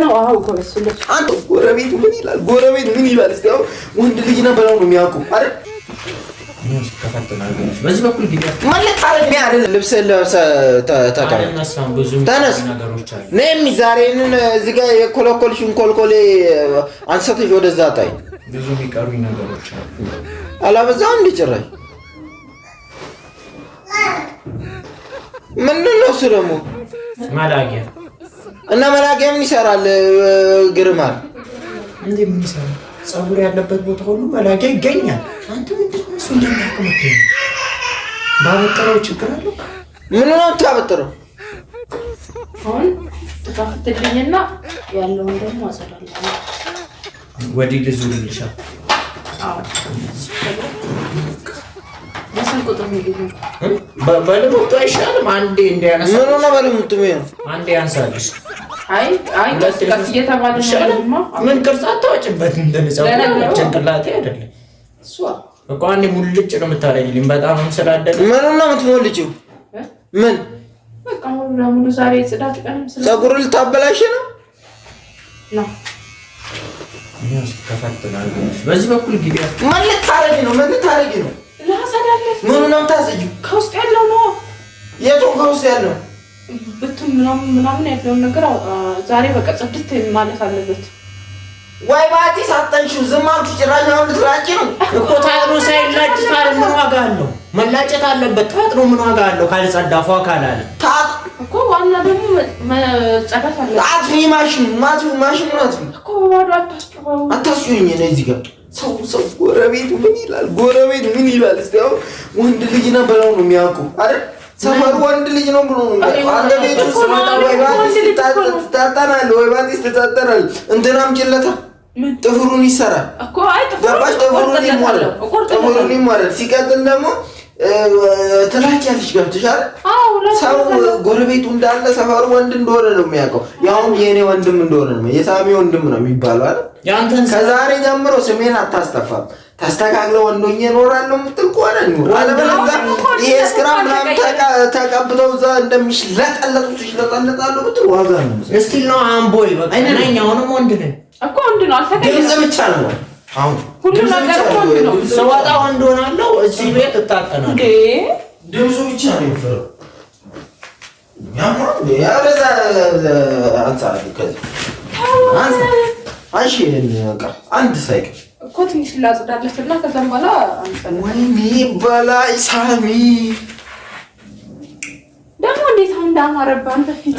ነው። አው ጎረቤት አንተ ጎረቤት ምን ይላል? ጎረቤት ምን ይላል? እስቲ አሁን ወንድ ልጅ ነው በላው ነው የሚያውቁ አይደል? በዚህ በኩል ግዴታ ማለት ታረኝ አይደል? ልብስ ለብሰ ተነስ ነኝ ዛሬንን እዚህ ጋር የኮለኮልሽን ኮልኮሌ አንስተሽ ወደዛ ጣይ። ብዙ የሚቀሩኝ ነገሮች አሉ። አላበዛው እንደ ጭራሽ ምንድን ነው እሱ ደግሞ ማላቂያ እና ማላቂያ ምን ይሰራል? ግርማል እንዴ ምን ይሰራል? ጸጉር ያለበት ቦታ ሁሉ ማላቂያ ይገኛል። አንተ ምንድን ነው እሱ እንደማያውቅ ባበጠረው ችግር አለ? ምን ነው ታበጠረው? አሁን ተፋፍተልኝና ያለውን ደግሞ አጸዳለሁ። ወዲህ ልዙልልሻ። አዎ ቁጥር ነው ባለሙት አይሻልም? አንዴ እንዲያነሳ ምን ነው ባለሙት ነው አንዴ ያንሳልሽ። አይ ቀስ እየተባለ ነው። ምን ቅርጽ አታወጭበት እንደነጻው ጭንቅላቴ አይደለም እሷ እኮ አንዴ ሙልጭ ነው የምታረጊልኝ። በጣም ስላደለ ምን ነው የምትሞልጪው? ምን በቃ ሙሉ ዛሬ ጽዳት ቀንም ፀጉር ልታበላሽ ነው ነው እኛስ ከፈተናል። በዚህ በኩል ግዴ ምን ልታረጊ ነው? ምን ልታረጊ ነው? ላሳዳለህ ምን ነው ታዘጂው? ከውስጥ ያለው ነው። የቱን ከውስጥ ያለው? ብቱን ምናምን ያለውን ነገር ዛሬ በቃ ጽድት ማለት አለበት። ወይ ባቲ ሳጠንሽው ዝም አልኩ። ጭራሽ አሁን ልትራቂ ነው እኮ። ታጥኖ ሳይላጭ ታዲያ ምን ዋጋ አለው? መላጨት አለበት። ታጥኖ ምን ዋጋ አለው? ካልጸዳፉ ካላለ ታጥ እኮ ዋና ደግሞ መጸዳት አለበት። አጥፊ ማሽን አጥፊ እኮ ባዶ አታስጩኝ ነው እዚህ ጋር ሰው ጎረቤት ምን ይላል? ጎረቤት ምን ይላል? እስቲ አሁን ወንድ ልጅ ነው በላው ነው የሚያውቁ አይደል? ሰፈር ወንድ ልጅ ነው ብሎ ነው አንተ ቤት ውስጥ መጣ ወይ ባቲ ትታጠናለህ ወይ ባቲ ትታጠናለህ። እንትናም ጭለታ ጥፍሩን ይሰራል እኮ። አይ ጥፍሩን ይሞላል። ሲቀጥል ደግሞ ትላቻለሽ ገብተሻል። ሰው ጎረቤቱ እንዳለ ሰፈሩ ወንድ እንደሆነ ነው የሚያውቀው። ያውም የኔ ወንድም እንደሆነ ነው የሳሚ ወንድም ነው የሚባለው አይደል? ከዛሬ ጀምሮ ስሜን አታስጠፋም። ተስተካክለው ወንዶኛ እኖራለሁ የምትል ከሆነ ነው። አለበለዚያ ይሄ ስክራም ምናምን ተቀብተው እዛ እንደሚሽለጠለጡት ይሽለጠለጣሉ ብትል ዋጋ ነው። እስቲ ነው አምቦይ በቃ ነኝ። አሁንም ወንድ ነኝ እኮ ወንድ ነው። አልተገኘም። ድምፅ ብቻ ነው አሁን ሁሉ ነገር ወንድ ነው። ሰዋጣ ወንድ ሆናለሁ። እዚህ ቤት እጣጠናለሁ። ድምፁ ብቻ ነው የሚፈረው። ያለዛ አንሳር ከዚህ አንሺ አንድ ሳይቀር እኮ ትንሽ ላጽዳለችና ከዛም በኋላ አንተ ወይኔ በላይ ሳሚ ደግሞ እንዴት እንዳማረባ አንተ ፊት